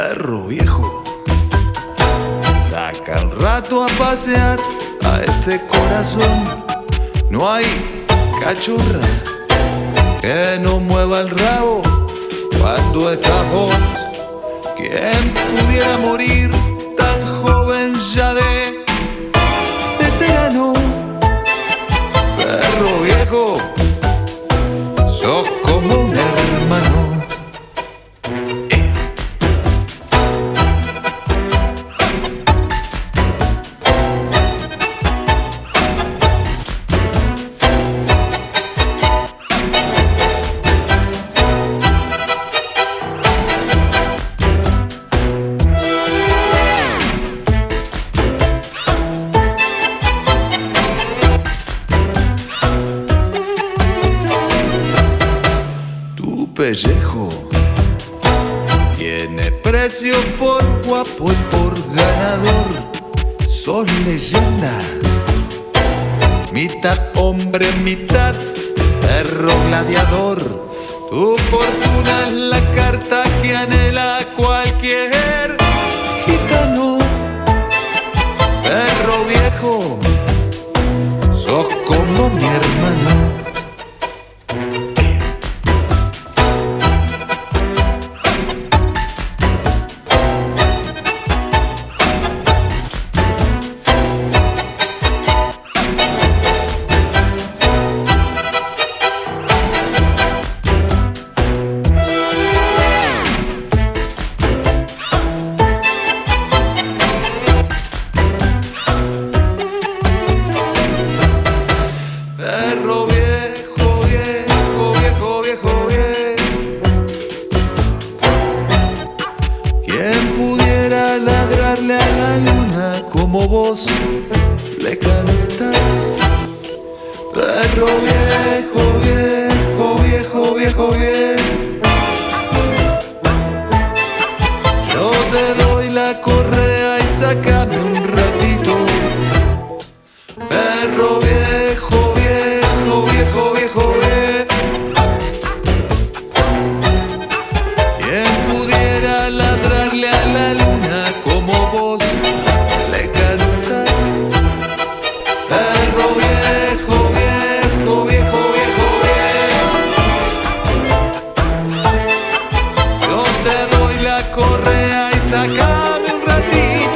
perro viejo. Saca un rato a pasear a este corazón. No hay cachorra que no mueva el rabo cuando estás vos. ¿Quién pudiera morir tan joven ya de veterano? Perro viejo, sos como un hermano. Pellejo tiene precio por guapo y por ganador. Sos leyenda, mitad hombre, mitad perro gladiador. Tu fortuna es la carta que anhela cualquier gitano. Perro viejo, sos como mi hermano. Ladrarle a la luna como vos le cantas. Perro viejo, viejo, viejo, viejo, viejo. Yo te doy la correa y sácame un ratito. Perro viejo, viejo, viejo, viejo, viejo. ¿Quién pudiera ladrarle a la luna como vos le cantas? Perro viejo, viejo, viejo, viejo, viejo. Yo te doy la correa y sácame un ratito.